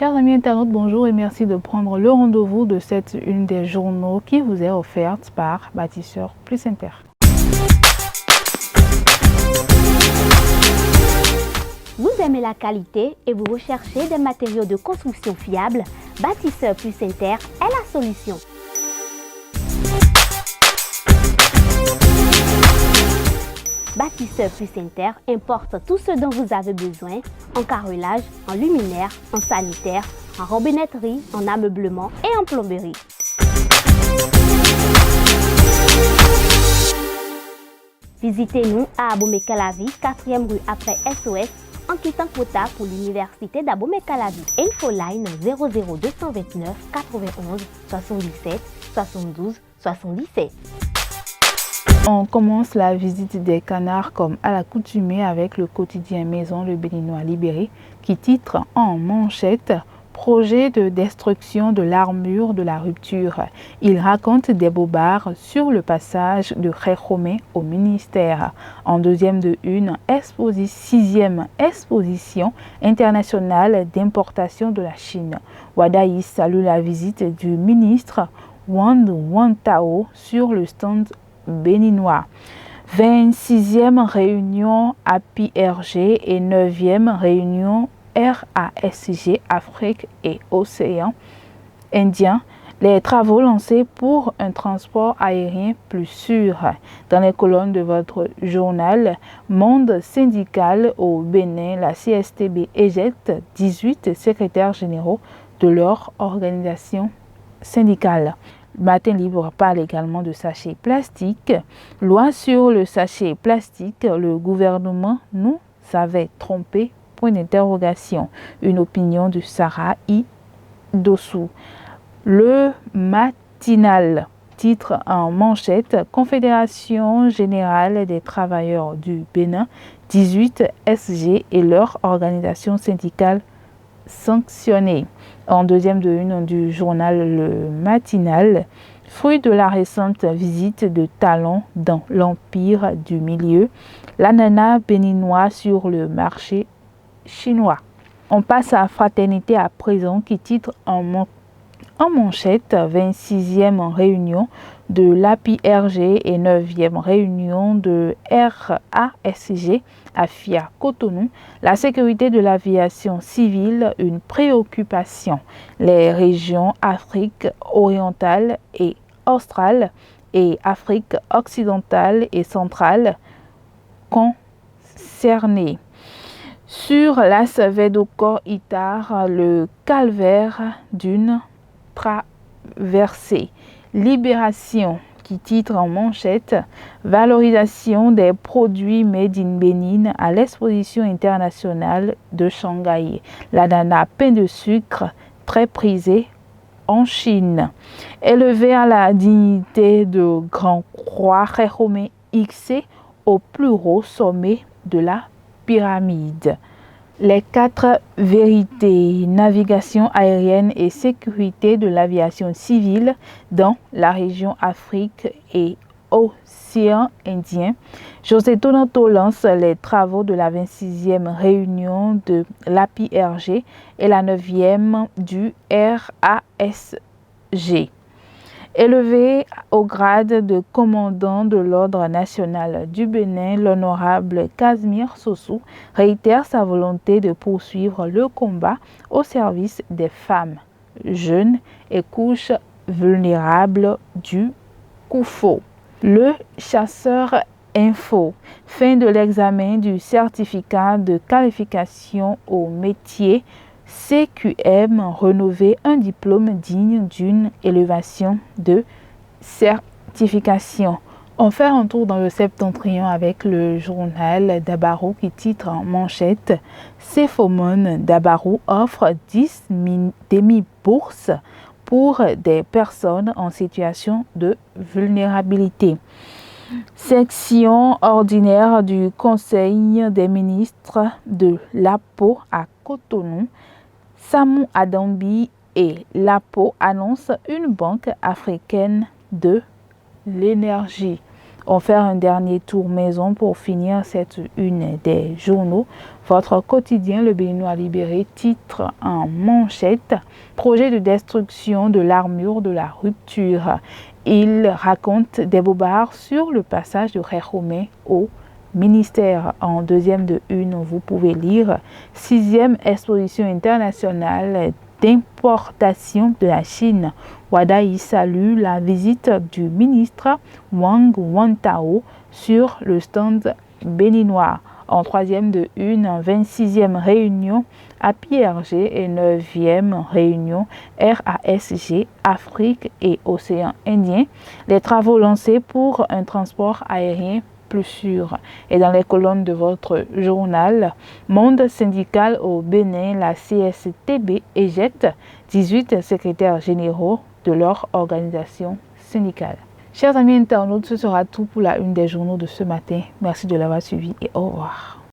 Chers amis internautes, bonjour et merci de prendre le rendez-vous de cette une des journaux qui vous est offerte par Bâtisseur Plus Inter. Vous aimez la qualité et vous recherchez des matériaux de construction fiables? Bâtisseur Plus Inter est la solution. Bâtisseur Plus Inter importe tout ce dont vous avez besoin en carrelage, en luminaire, en sanitaire, en robinetterie, en ameublement et en plomberie. Visitez-nous à Abomey-Calavi, 4e rue après SOS, en quittant Kota pour l'université d'Abomey-Calavi. Infoline 00229 91 77 72 77. On commence la visite des canards comme à l'accoutumée avec le quotidien Maison le Béninois libéré qui titre en manchette « Projet de destruction de l'armure de la rupture ». Il raconte des bobards sur le passage de Khékhomé au ministère. En deuxième de une, 6e exposition internationale d'importation de la Chine. Wadaï salue la visite du ministre Wang Wantao sur le stand béninois. 26e réunion API-RG et 9e réunion RASG Afrique et Océan Indien. Les travaux lancés pour un transport aérien plus sûr. Dans les colonnes de votre journal Monde syndical au Bénin, la CSTB éjecte 18 secrétaires généraux de leur organisation syndicale. Matin Libre parle également de sachets plastiques. Loi sur le sachet plastique, le gouvernement nous avait trompé. Point d'interrogation. Une opinion de Sarah I. Dossou. Le matinal titre en manchette Confédération générale des travailleurs du Bénin, 18 SG et leur organisation syndicale sanctionnée. En deuxième de une du journal Le Matinal, fruit de la récente visite de Talon dans l'Empire du Milieu, l'ananas béninois sur le marché chinois. On passe à Fraternité à présent qui titre en manchette 26e réunion de l'API-RG et 9e réunion de RASG à FIA Cotonou. La sécurité de l'aviation civile, une préoccupation. Les régions Afrique orientale et australe et Afrique occidentale et centrale concernées. Sur la Védocor Itar, le calvaire d'une traversée. Libération qui titre en manchette Valorisation des produits made in Bénin à l'exposition internationale de Shanghai. L'ananas pain de sucre très prisé en Chine. Élevé à la dignité de Grand Croix Khékhomé XC au plus haut sommet de la pyramide. Les 4 vérités, navigation aérienne et sécurité de l'aviation civile dans la région Afrique et Océan Indien. José Tonanto lance les travaux de la 26e réunion de l'API-RG et la 9e du RASG. Élevé au grade de commandant de l'Ordre national du Bénin, l'honorable Casimir Sossou réitère sa volonté de poursuivre le combat au service des femmes, jeunes et couches vulnérables du Koufo. Le chasseur info, fin de l'examen du certificat de qualification au métier CQM, rénover un diplôme digne d'une élévation de certification. On fait un tour dans le septentrion avec le journal Dabarou qui titre en manchette Cephomone Dabarou offre 10 demi-bourses pour des personnes en situation de vulnérabilité. Section ordinaire du Conseil des ministres de l'APO à Cotonou. Samou Adambi et l'APO annoncent une banque africaine de l'énergie. On fait un dernier tour maison pour finir cette une des journaux. Votre quotidien, le Béninois libéré, titre en manchette « Projet de destruction de l'armure de la rupture ». Il raconte des bobards sur le passage de Réhomé au ministère. En deuxième de une, vous pouvez lire « 6e exposition internationale d'importation de la Chine. Wada y salue la visite du ministre Wang Wantao sur le stand béninois. En troisième de une, 26e réunion APIRG et 9e réunion RASG, Afrique et Océan Indien. Les travaux lancés pour un transport aérien plus sûr. Et dans les colonnes de votre journal, Monde syndical au Bénin, la CSTB éjecte 18 secrétaires généraux de leur organisation syndicale. Chers amis internautes, ce sera tout pour la une des journaux de ce matin. Merci de l'avoir suivi et au revoir.